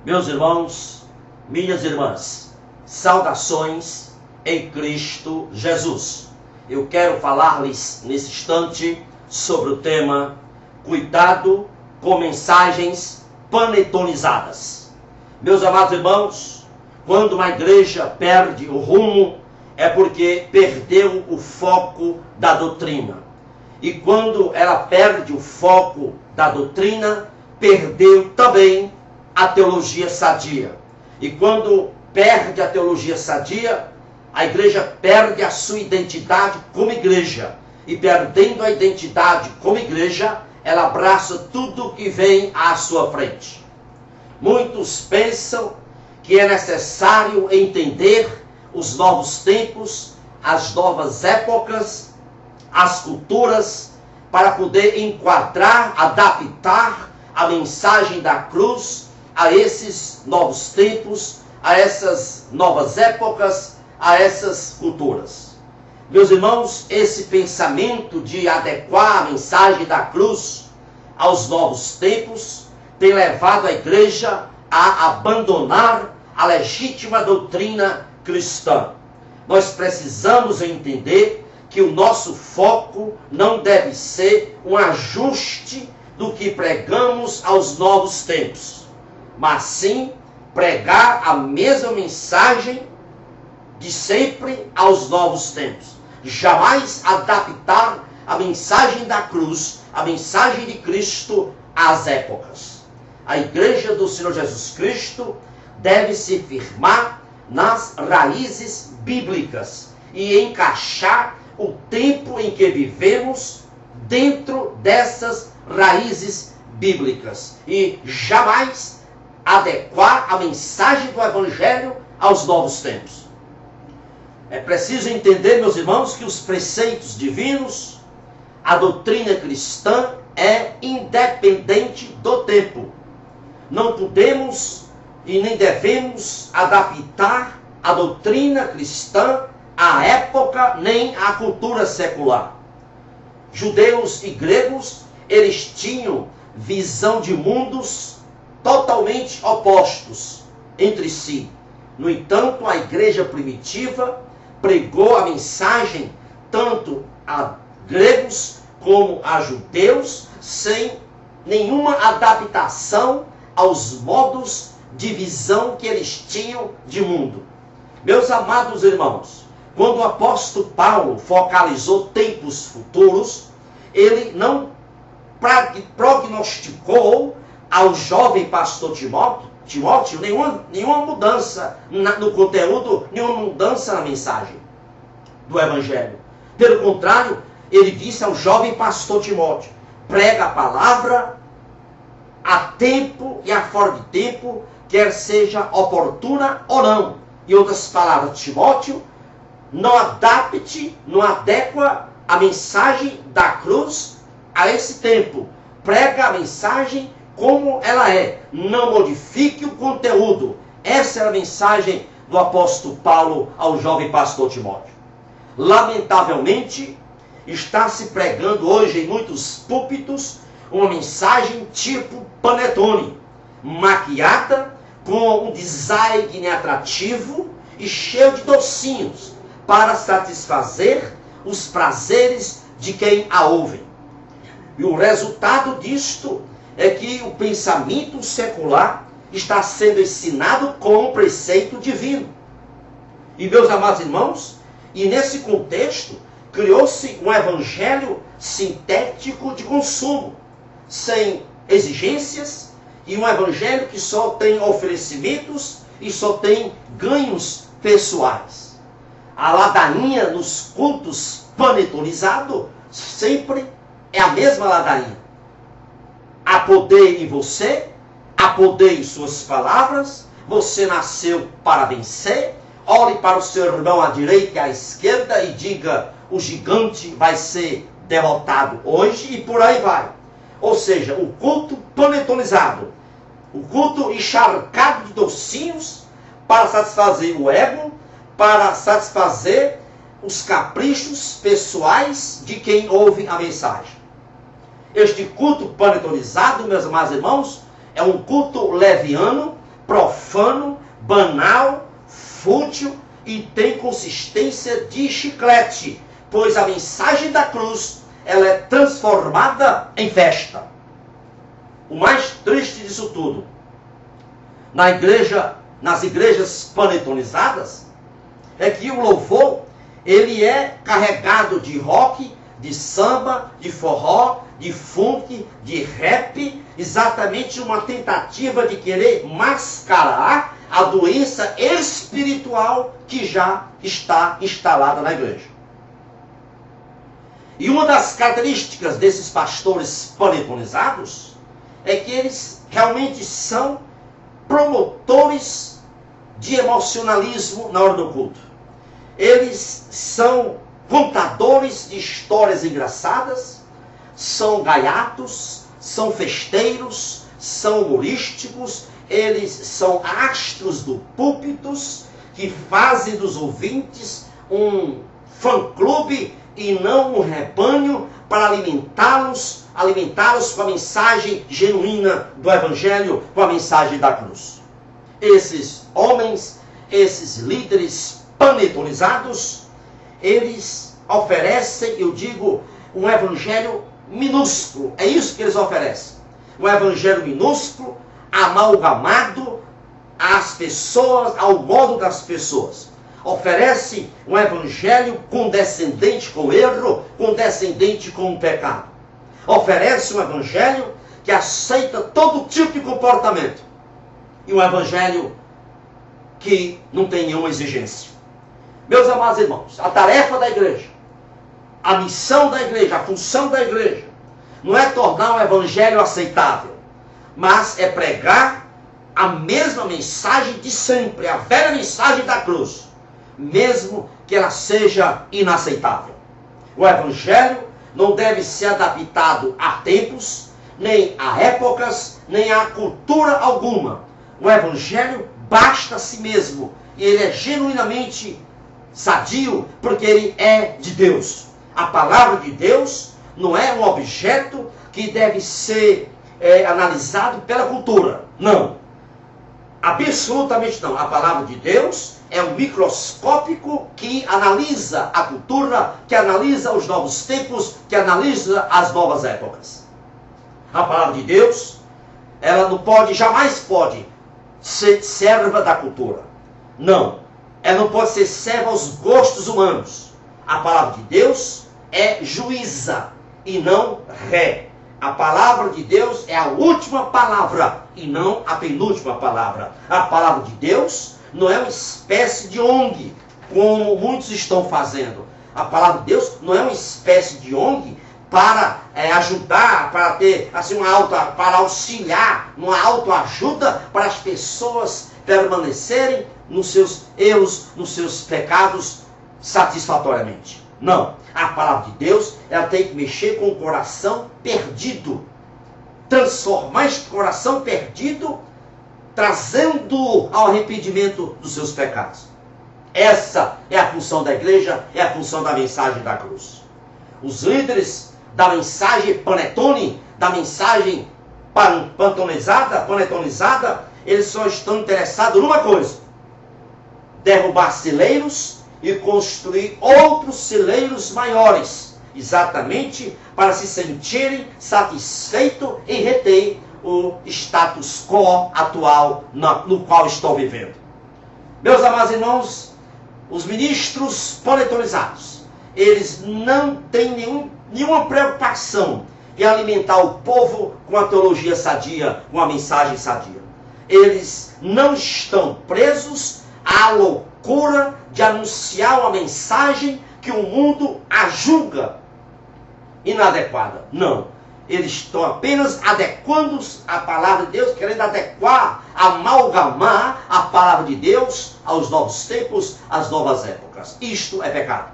Meus irmãos, minhas irmãs, saudações em Cristo Jesus. Eu quero falar-lhes nesse instante sobre o tema cuidado com mensagens panetonizadas. Meus amados irmãos, quando uma igreja perde o rumo, é porque perdeu o foco da doutrina. E quando ela perde o foco da doutrina, perdeu também a teologia sadia. E quando perde a teologia sadia, a igreja perde a sua identidade como igreja. E perdendo a identidade como igreja, ela abraça tudo que vem à sua frente. Muitos pensam que é necessário entender os novos tempos, as novas épocas, as culturas, para poder enquadrar, adaptar a mensagem da cruz a esses novos tempos, a essas novas épocas, a essas culturas. Meus irmãos, esse pensamento de adequar a mensagem da cruz aos novos tempos tem levado a igreja a abandonar a legítima doutrina cristã. Nós precisamos entender que o nosso foco não deve ser um ajuste do que pregamos aos novos tempos, mas sim pregar a mesma mensagem de sempre aos novos tempos. Jamais adaptar a mensagem da cruz, a mensagem de Cristo às épocas. A igreja do Senhor Jesus Cristo deve se firmar nas raízes bíblicas e encaixar o tempo em que vivemos dentro dessas raízes bíblicas e jamais adequar a mensagem do Evangelho aos novos tempos. É preciso entender, meus irmãos, que os preceitos divinos, a doutrina cristã é independente do tempo. Não podemos e nem devemos adaptar a doutrina cristã à época nem à cultura secular. Judeus e gregos, eles tinham visão de mundos totalmente opostos entre si. No entanto, a igreja primitiva pregou a mensagem tanto a gregos como a judeus, sem nenhuma adaptação aos modos de visão que eles tinham de mundo. Meus amados irmãos, quando o apóstolo Paulo focalizou tempos futuros, ele não prognosticou ao jovem pastor Timóteo nenhuma mudança no conteúdo, nenhuma mudança na mensagem do Evangelho. Pelo contrário, ele disse ao jovem pastor Timóteo: prega a palavra a tempo e a fora de tempo, quer seja oportuna ou não. Em outras palavras, Timóteo, não adapte, não adequa a mensagem da cruz a esse tempo. Prega a mensagem como ela é. Não modifique o conteúdo. Essa é a mensagem do apóstolo Paulo ao jovem pastor Timóteo. Lamentavelmente, está se pregando hoje em muitos púlpitos uma mensagem tipo panetone, maquiada com um design atrativo e cheio de docinhos para satisfazer os prazeres de quem a ouve. E o resultado disto é que o pensamento secular está sendo ensinado com um preceito divino. E meus amados irmãos, e nesse contexto, criou-se um evangelho sintético de consumo, sem exigências, e um evangelho que só tem oferecimentos e só tem ganhos pessoais. A ladainha nos cultos panetonizados sempre é a mesma ladainha. Há poder em você, há poder em suas palavras, você nasceu para vencer. Olhe para o seu irmão à direita e à esquerda e diga: o gigante vai ser derrotado hoje, e por aí vai. Ou seja, o culto panetonizado, o culto encharcado de docinhos para satisfazer o ego, para satisfazer os caprichos pessoais de quem ouve a mensagem. Este culto panetonizado, meus amados irmãos, é um culto leviano profano, banal, fútil e tem consistência de chiclete, pois a mensagem da cruz, ela é transformada em festa. O mais triste disso tudo, nas igrejas panetonizadas, é que o louvor, ele é carregado de rock, de samba, de forró, de funk, de rap, exatamente uma tentativa de querer mascarar a doença espiritual que já está instalada na igreja. E uma das características desses pastores panetonizados é que eles realmente são promotores de emocionalismo na hora do culto. Eles são contadores de histórias engraçadas, são gaiatos, são festeiros, são humorísticos, eles são astros do púlpitos que fazem dos ouvintes um fã-clube e não um rebanho para alimentá-los com a mensagem genuína do Evangelho, com a mensagem da cruz. Esses homens, esses líderes panetonizados, eles oferecem, eu digo, um evangelho minúsculo. É isso que eles oferecem. Um evangelho minúsculo, amalgamado às pessoas, ao modo das pessoas. Oferece um evangelho condescendente com o erro, condescendente com o pecado. Oferece um evangelho que aceita todo tipo de comportamento. E um evangelho que não tem nenhuma exigência. Meus amados irmãos, a tarefa da igreja, a missão da igreja, a função da igreja, não é tornar o evangelho aceitável, mas é pregar a mesma mensagem de sempre, a velha mensagem da cruz, mesmo que ela seja inaceitável. O evangelho não deve ser adaptado a tempos, nem a épocas, nem a cultura alguma. O evangelho basta a si mesmo, e ele é genuinamente sadio, porque ele é de Deus. A palavra de Deus não é um objeto que deve ser analisado pela cultura. Não. Absolutamente não. A palavra de Deus é um microscópico que analisa a cultura, que analisa os novos tempos, que analisa as novas épocas. A palavra de Deus, ela não pode, jamais pode ser serva da cultura. Não. Ela não pode ser serva aos gostos humanos. A palavra de Deus é juíza e não ré. A palavra de Deus é a última palavra e não a penúltima palavra. A palavra de Deus não é uma espécie de ONG, como muitos estão fazendo. A palavra de Deus não é uma espécie de ONG para ajudar, para ter assim para auxiliar, uma autoajuda para as pessoas permanecerem nos seus erros, nos seus pecados satisfatoriamente. Não. A palavra de Deus, ela tem que mexer com o coração perdido. Transformar este coração perdido, trazendo ao arrependimento dos seus pecados. Essa é a função da igreja, é a função da mensagem da cruz. Os líderes da mensagem panetone, da mensagem panetonizada, eles só estão interessados numa coisa: derrubar celeiros e construir outros celeiros maiores, exatamente para se sentirem satisfeitos em reter o status quo atual no qual estão vivendo. Meus amados irmãos, os ministros panetonizados, eles não têm nenhuma preocupação em alimentar o povo com a teologia sadia, com a mensagem sadia. Eles não estão presos à loucura de anunciar uma mensagem que o mundo a julga inadequada. Não. Eles estão apenas adequando a palavra de Deus, querendo adequar, amalgamar a palavra de Deus aos novos tempos, às novas épocas. Isto é pecado.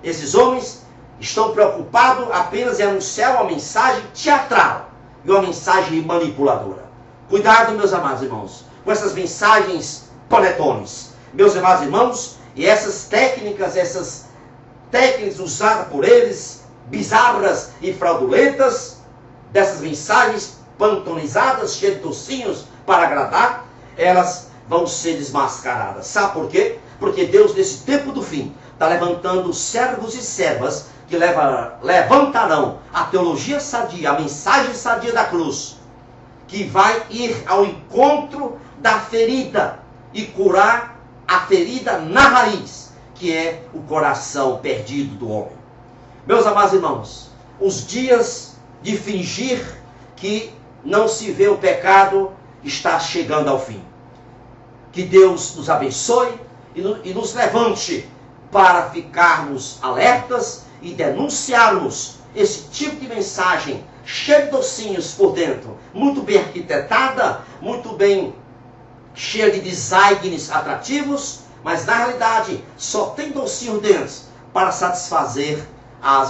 Esses homens estão preocupados apenas em anunciar uma mensagem teatral e uma mensagem manipuladora. Cuidado, meus amados irmãos, com essas mensagens panetones. Meus amados irmãos, e essas técnicas usadas por eles, bizarras e fraudulentas, dessas mensagens pantonizadas, cheias de docinhos para agradar, elas vão ser desmascaradas. Sabe por quê? Porque Deus, nesse tempo do fim, está levantando servos e servas que levantarão a teologia sadia, a mensagem sadia da cruz, que vai ir ao encontro da ferida e curar a ferida na raiz, que é o coração perdido do homem. Meus amados irmãos, os dias de fingir que não se vê o pecado está chegando ao fim. Que Deus nos abençoe e nos levante para ficarmos alertas e denunciarmos esse tipo de mensagem cheia de docinhos por dentro, muito bem arquitetada, muito bem cheia de designs atrativos, mas na realidade só tem docinho dentro para satisfazer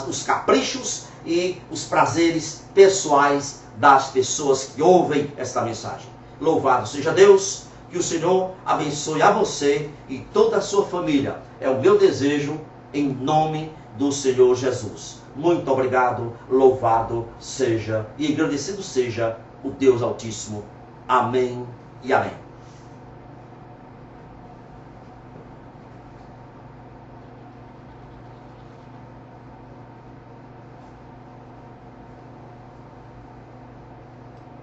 os caprichos e os prazeres pessoais das pessoas que ouvem esta mensagem. Louvado seja Deus, que o Senhor abençoe a você e toda a sua família. É o meu desejo em nome do Senhor Jesus. Muito obrigado, louvado seja e agradecido seja o Deus Altíssimo. Amém e amém.